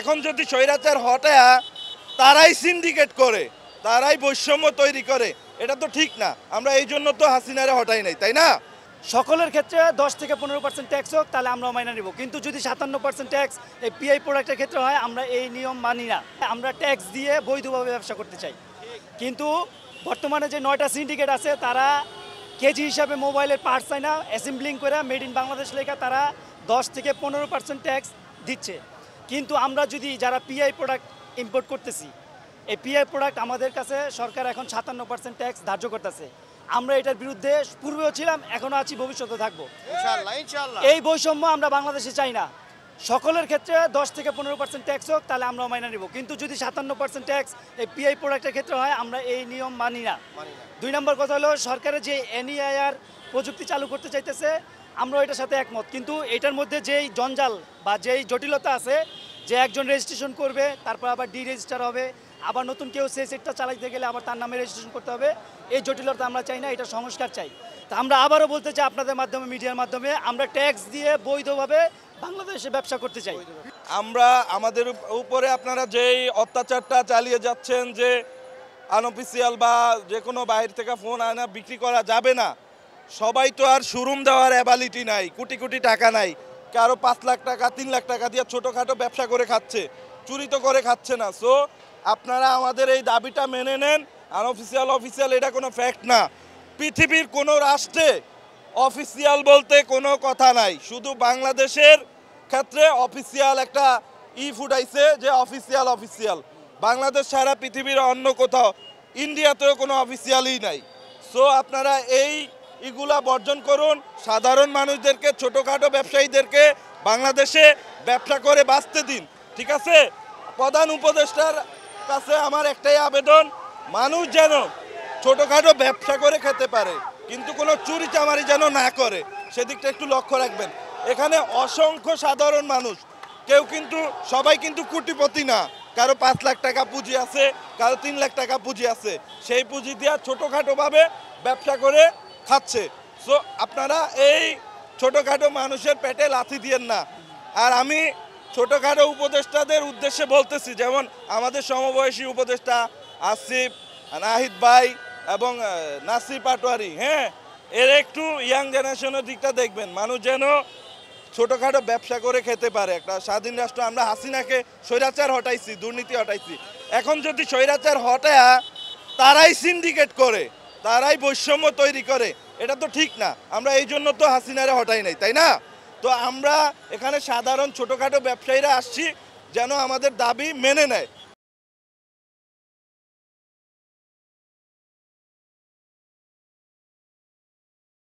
এখন যদি স্বৈরাচার হটায়া তারাই সিন্ডিকেট করে, তারাই বৈষম্য তৈরি করে, এটা তো ঠিক না। আমরা এই জন্য তো হাসিনারে হটাই নাই, তাই না? সকলের ক্ষেত্রে 10 থেকে 15% ট্যাক্স হোক, তাহলে আমরা মাইনা নিব। কিন্তু যদি 57% ট্যাক্স এই পিআই প্রোডাক্টের ক্ষেত্রে হয়, আমরা এই নিয়ম মানি না। আমরা ট্যাক্স দিয়ে বৈধভাবে ব্যবসা করতে চাই। কিন্তু বর্তমানে যে 9টা সিন্ডিকেট আছে, তারা কেজি হিসাবে মোবাইলের পার্টস চায় না, অ্যাসেম্বলিং করে মেড ইন বাংলাদেশ লেখা তারা 10 থেকে 15% ট্যাক্স দিচ্ছে। কিন্তু আমরা যদি যারা পিআই প্রোডাক্ট ইম্পোর্ট করতেছি, এই পিআই প্রোডাক্ট আমাদের কাছে সরকার এখন 57% ট্যাক্স ধার্য করতেছে। আমরা এটার বিরুদ্ধে পূর্বেও ছিলাম, এখনও আছি, ভবিষ্যতে থাকবো। এই বৈষম্য আমরা বাংলাদেশে চাই না। সকলের ক্ষেত্রে 10 থেকে 15% ট্যাক্স হোক, তাহলে আমরা মাইনা নিব। কিন্তু যদি 57% ট্যাক্স এই পিআই প্রোডাক্টের ক্ষেত্রে হয়, আমরা এই নিয়ম মানি না। 2 নম্বর কথা হলো, সরকারের যে এনইআইআর প্রযুক্তি চালু করতে চাইতেছে, আমরা এটার সাথে একমত। কিন্তু এটার মধ্যে যেই জঞ্জাল বা যেই জটিলতা আছে, যে একজন রেজিস্ট্রেশন করবে, তারপর আবার রেজিস্টার হবে, আবার নতুন কেউ সেই সেটটা চালাইতে গেলে আবার তার নামে রেজিস্ট্রেশন করতে হবে, এই জটিলতা আমরা চাই না, এটা সংস্কার চাই। তা আমরা আবারও বলতে চাই আপনাদের মাধ্যমে, মিডিয়ার মাধ্যমে, আমরা ট্যাক্স দিয়ে বৈধভাবে বাংলাদেশে ব্যবসা করতে চাই। আমরা আমাদের উপরে আপনারা যেই অত্যাচারটা চালিয়ে যাচ্ছেন, যে আনঅফিসিয়াল বা যে কোনো বাইরে থেকে ফোন আনা বিক্রি করা যাবে না, সবাই তো আর শোরুম দেওয়ার অ্যাবিলিটি নাই, কোটি কোটি টাকা নাই। কারো 5 লাখ টাকা 3 লাখ টাকা দিয়ে ছোটোখাটো ব্যবসা করে খাচ্ছে, চুরি তো করে খাচ্ছে না। সো আপনারা আমাদের এই দাবিটা মেনে নেন। আনঅফিসিয়াল অফিসিয়াল এটা কোনো ফ্যাক্ট না। পৃথিবীর কোনো রাষ্ট্রে অফিসিয়াল বলতে কোনো কথা নাই, শুধু বাংলাদেশের ক্ষেত্রে অফিসিয়াল একটা ফুটাইছে যে অফিসিয়াল অফিসিয়াল। বাংলাদেশ ছাড়া পৃথিবীর অন্য কোথাও, ইন্ডিয়াতেও কোনো অফিসিয়ালই নাই। সো আপনারা এইগুলা বর্জন করুন। সাধারণ মানুষদেরকে, ছোটোখাটো ব্যবসায়ীদেরকে বাংলাদেশে ব্যবসা করে বাঁচতে দিন, ঠিক আছে? প্রধান উপদেষ্টার কাছে আমার একটাই আবেদন, মানুষ যেন ছোটোখাটো ব্যবসা করে খেতে পারে, কিন্তু কোনো চুরি চামারি যেন না করে, সেদিকটা একটু লক্ষ্য রাখবেন। এখানে অসংখ্য সাধারণ মানুষ, কেউ কিন্তু, সবাই কিন্তু কোটিপতি না। কারো 5 লাখ টাকা পুঁজি আছে, কারো 3 লাখ টাকা পুঁজি আছে, সেই পুঁজি দিয়ে ছোটোখাটোভাবে ব্যবসা করে খাচ্ছে। সো আপনারা এই ছোটোখাটো মানুষের পেটে লাথি দিয়েন না। আর আমি ছোটোখাটো উপদেষ্টাদের উদ্দেশ্যে বলতেছি, যেমন আমাদের সমবয়সী উপদেষ্টা আসিফ, নাহিদ ভাই এবং নাসির পাটোয়ারি, হ্যাঁ, এর একটু ইয়াং জেনারেশনের দিকটা দেখবেন। মানুষ যেন ছোটোখাটো ব্যবসা করে খেতে পারে। একটা স্বাধীন রাষ্ট্র, আমরা হাসিনাকে স্বৈরাচার হটাইছি, দুর্নীতি হটাইছি। এখন যদি স্বৈরাচার হটায়া তারাই সিন্ডিকেট করে, তারাই বৈষম্য তৈরি করে, এটা তো ঠিক না। আমরা এই জন্য তো হাসিনারে হটাই নাই, তাই না? তো আমরা এখানে সাধারণ ছোটোখাটো ব্যবসায়ীরা আসছি যেন আমাদের দাবি মেনে নেয়।